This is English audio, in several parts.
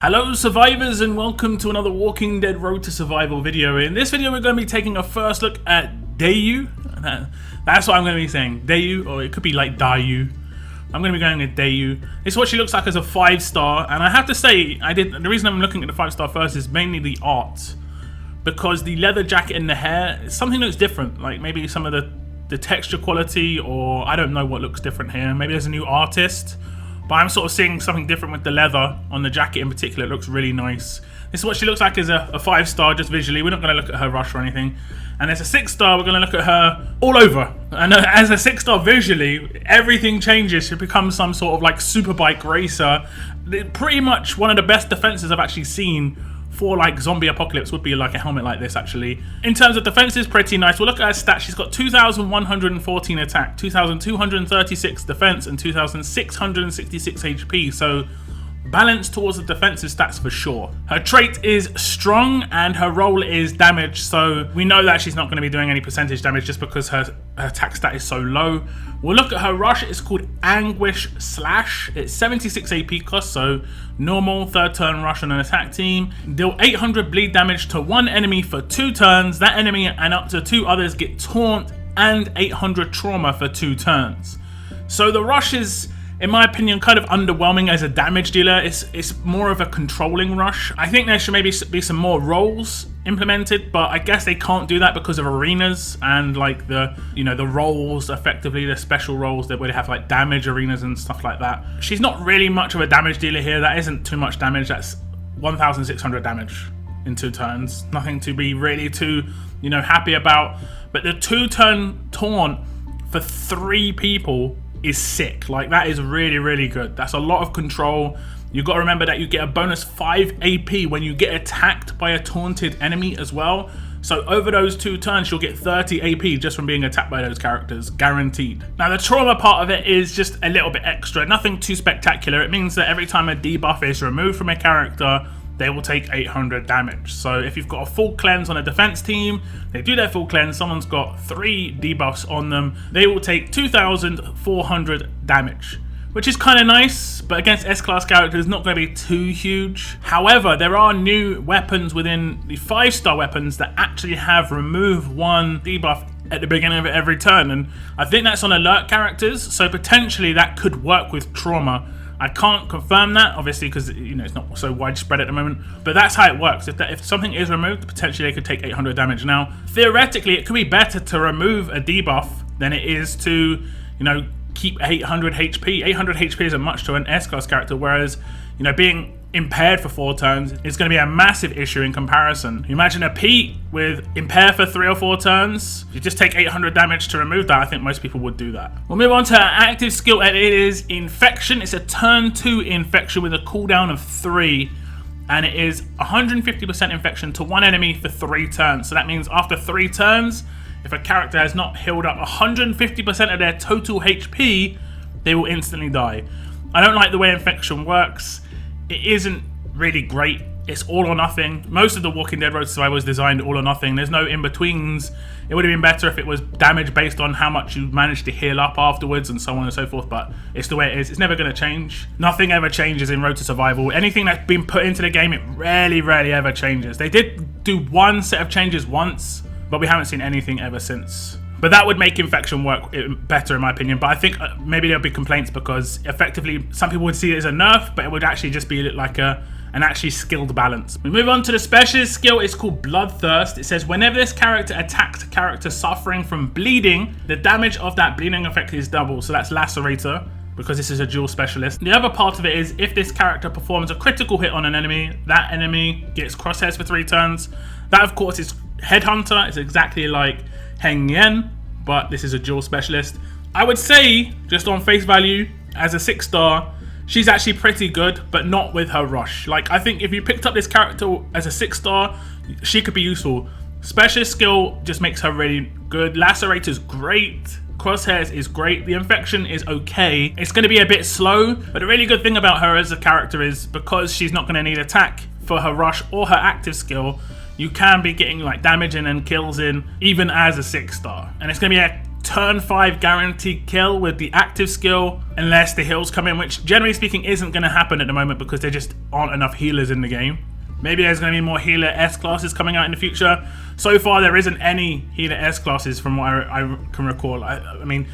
Hello survivors and welcome to another Walking Dead Road to Survival video. In this video we're going to be taking a first look at Daiyu. That's what I'm going to be saying, Daiyu, or it could be like Daiyu. I'm going to be going with Daiyu. This is what she looks like as a 5-star, and I have to say, the reason I'm looking at the 5-star first is mainly the art. Because the leather jacket and the hair, something looks different, like maybe some of the texture quality, or I don't know what looks different here. Maybe there's a new artist. But I'm sort of seeing something different with the leather on the jacket in particular. It looks really nice. This is what she looks like as a 5-star just visually. We're not going to look at her rush or anything. And as a 6-star, we're going to look at her all over. And as a 6-star visually, everything changes. She becomes some sort of like superbike racer. Pretty much one of the best defenses I've actually seen for like zombie apocalypse would be like a helmet like this actually. In terms of defenses, pretty nice. We'll look at her stats. She's got 2,114 attack, 2,236 defense, and 2,666 HP. So balanced towards the defensive stats for sure. Her trait is strong and her role is damage. So we know that she's not going to be doing any percentage damage just because her attack stat is so low. We'll look at her rush. It's called Anguish Slash. It's 76 AP cost, so normal 3rd turn rush on an attack team. Deal 800 bleed damage to one enemy for 2 turns. That enemy and up to 2 others get taunt and 800 trauma for 2 turns. So the rush is, in my opinion, kind of underwhelming as a damage dealer. It's more of a controlling rush. I think there should maybe be some more roles implemented, but I guess they can't do that because of arenas and like the roles, effectively the special roles that would have like damage arenas and stuff like that. She's not really much of a damage dealer here. That isn't too much damage. That's 1,600 damage in 2 turns. Nothing to be really too happy about. But the 2-turn taunt for 3 people is sick. Like, that is really good. That's a lot of control. You've got to remember that you get a bonus 5 AP when you get attacked by a taunted enemy as well. So over those 2 turns, you'll get 30 AP just from being attacked by those characters, guaranteed. Now, the trauma part of it is just a little bit extra, nothing too spectacular. It means that every time a debuff is removed from a character, they will take 800 damage. So if you've got a full cleanse on a defense team, they do their full cleanse, someone's got 3 debuffs on them, they will take 2,400 damage. Which is kind of nice, but against S-Class characters, not going to be too huge. However, there are new weapons within the 5-star weapons that actually have remove 1 debuff at the beginning of every turn, and I think that's on alert characters, so potentially that could work with trauma. I can't confirm that, obviously, because it's not so widespread at the moment, but that's how it works. If something is removed, potentially they could take 800 damage. Now, theoretically, it could be better to remove a debuff than it is to, keep 800 HP. 800 HP isn't much to an S-Class character, whereas, being impaired for 4 turns is going to be a massive issue in comparison. You imagine a Pete with impair for 3 or 4 turns. If you just take 800 damage to remove that, I think most people would do that. We'll move on to our active skill, and it is Infection. It's a turn 2 infection with a cooldown of 3, and it is 150% infection to one enemy for 3 turns. So that means after 3 turns, if a character has not healed up 150% of their total HP, they will instantly die. I don't like the way infection works. It isn't really great. It's all or nothing. Most of the Walking Dead Road to Survival is designed all or nothing. There's no in-betweens. It would have been better if it was damage based on how much you managed to heal up afterwards and so on and so forth, but it's the way it is. It's never going to change. Nothing ever changes in Road to Survival. Anything that's been put into the game, it rarely ever changes. They did do one set of changes once, but we haven't seen anything ever since. But that would make infection work better in my opinion. But I think maybe there'll be complaints because effectively some people would see it as a nerf, but it would actually just be like an actually skilled balance. We move on to the specialist skill. It's called Bloodthirst. It says whenever this character attacks a character suffering from bleeding, the damage of that bleeding effect is double. So that's Lacerator, because this is a dual specialist. The other part of it is if this character performs a critical hit on an enemy, that enemy gets crosshairs for 3 turns. That of course is Headhunter. It's exactly like Heng Yen, but this is a dual specialist. I would say, just on face value, as a 6-star, she's actually pretty good, but not with her rush. Like, I think if you picked up this character as a 6-star, she could be useful. Specialist skill just makes her really good. Lacerator's great. Crosshairs is great. The infection is okay. It's going to be a bit slow, but the really good thing about her as a character is because she's not going to need attack for her rush or her active skill, you can be getting like damage in and kills in even as a 6-star. And it's going to be a turn 5 guaranteed kill with the active skill, unless the heals come in, which generally speaking isn't going to happen at the moment because there just aren't enough healers in the game. Maybe there's going to be more healer S classes coming out in the future. So far there isn't any healer S classes from what I can recall. I mean,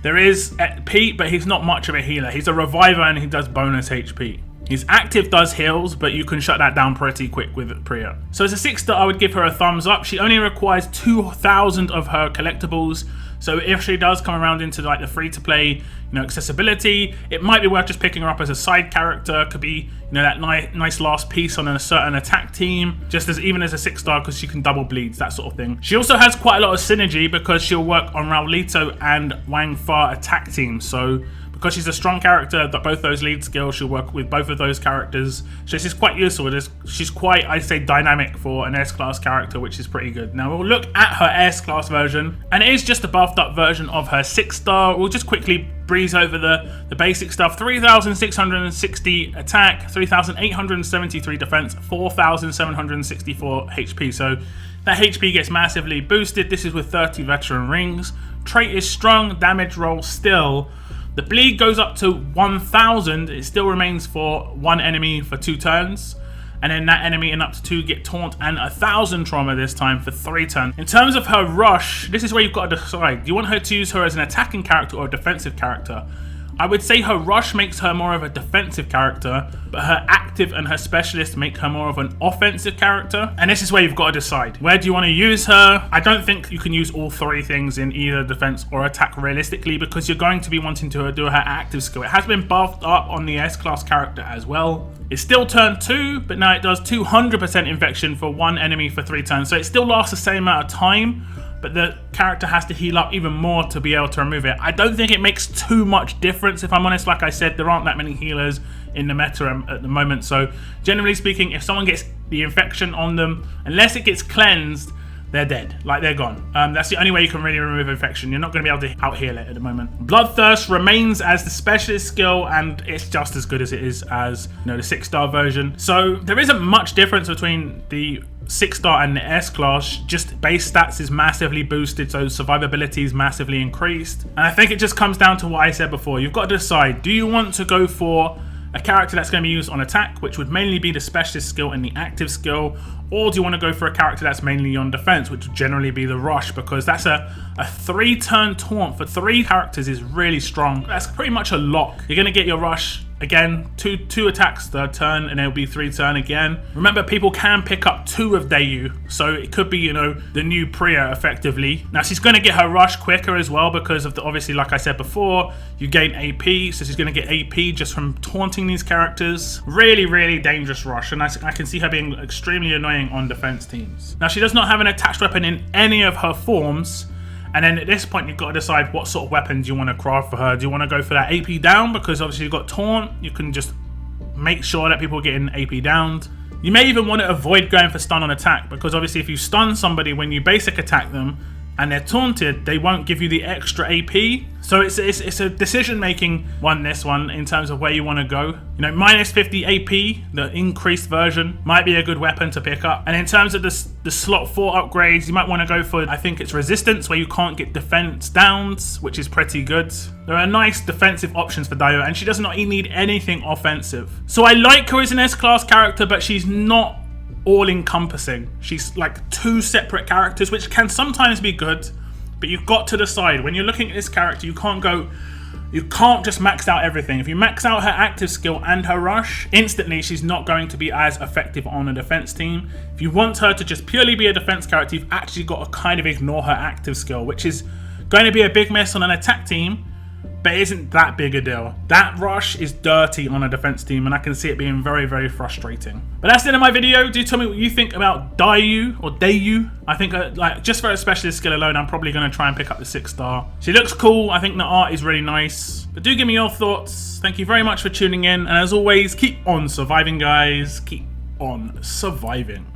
there is Pete, but he's not much of a healer. He's a reviver and he does bonus HP. His active does heals, but you can shut that down pretty quick with Priya. So as a 6-star, I would give her a thumbs up. She only requires 2,000 of her collectibles. So if she does come around into like the free-to-play, accessibility, it might be worth just picking her up as a side character. Could be, that nice last piece on a certain attack team, just as even as a 6-star because she can double bleeds, that sort of thing. She also has quite a lot of synergy because she'll work on Raulito and Wang Fa attack teams. So because she's a strong character, that both those lead skills, she'll work with both of those characters. So she's quite useful. She's quite, I'd say, dynamic for an S-Class character, which is pretty good. Now we'll look at her S-Class version, and it is just a buffed up version of her 6-star. We'll just quickly breeze over the basic stuff. 3,660 attack, 3,873 defense, 4,764 HP. So that HP gets massively boosted. This is with 30 veteran rings. Trait is strong, damage roll still. The bleed goes up to 1,000. It still remains for one enemy for 2 turns. And then that enemy and up to 2 get taunt and 1,000 trauma this time for 3 turns. In terms of her rush, this is where you've got to decide. Do you want her to use her as an attacking character or a defensive character? I would say her rush makes her more of a defensive character, but her active and her specialist make her more of an offensive character. And this is where you've got to decide. Where do you want to use her? I don't think you can use all 3 things in either defense or attack realistically, because you're going to be wanting to do her active skill. It has been buffed up on the S-Class character as well. It's still turn 2, but now it does 200% infection for 1 enemy for 3 turns. So it still lasts the same amount of time, but the character has to heal up even more to be able to remove it. I don't think it makes too much difference, if I'm honest. Like I said, there aren't that many healers in the meta at the moment. So generally speaking, if someone gets the infection on them, unless it gets cleansed, they're dead. Like, they're gone. That's the only way you can really remove infection. You're not going to be able to out-heal it at the moment. Bloodthirst remains as the specialist skill, and it's just as good as it is as, the 6-star version. So there isn't much difference between the 6-star and the S-Class. Just base stats is massively boosted, so survivability is massively increased. And I think it just comes down to what I said before. You've got to decide, do you want to go for a character that's going to be used on attack, which would mainly be the specialist skill and the active skill, or do you want to go for a character that's mainly on defense, which would generally be the rush, because that's a 3-turn taunt for 3 characters is really strong. That's pretty much a lock. You're going to get your rush again, two attacks the turn, and it'll be 3 turn again. Remember, people can pick up 2 of Daiyu, so it could be, the new Priya effectively. Now she's going to get her rush quicker as well because of obviously, like I said before, you gain AP, so she's going to get AP just from taunting these characters. Really, really dangerous rush, and I can see her being extremely annoying on defense teams. Now she does not have an attached weapon in any of her forms. And then at this point, you've got to decide what sort of weapons you want to craft for her. Do you want to go for that AP down? Because obviously you've got Taunt. You can just make sure that people are getting AP downed. You may even want to avoid going for stun on attack, because obviously if you stun somebody when you basic attack them and they're taunted, they won't give you the extra AP. So it's a decision-making one, this one, in terms of where you want to go. Minus 50 AP, the increased version, might be a good weapon to pick up. And in terms of the slot 4 upgrades, you might want to go for, I think it's resistance, where you can't get defense downs, which is pretty good. There are nice defensive options for Daiyu, and she does not need anything offensive. So I like her as an S-Class character, but she's not all-encompassing. She's like 2 separate characters, which can sometimes be good, but you've got to decide. When you're looking at this character, you can't just max out everything. If you max out her active skill and her rush, instantly she's not going to be as effective on a defense team. If you want her to just purely be a defense character, you've actually got to kind of ignore her active skill, which is going to be a big mess on an attack team, but it isn't that big a deal. That rush is dirty on a defense team, and I can see it being very, very frustrating. But that's the end of my video. Do tell me what you think about Daiyu or Daiyu. I think like just for a specialist skill alone, I'm probably going to try and pick up the 6-star. She looks cool. I think the art is really nice. But do give me your thoughts. Thank you very much for tuning in. And as always, keep on surviving, guys. Keep on surviving.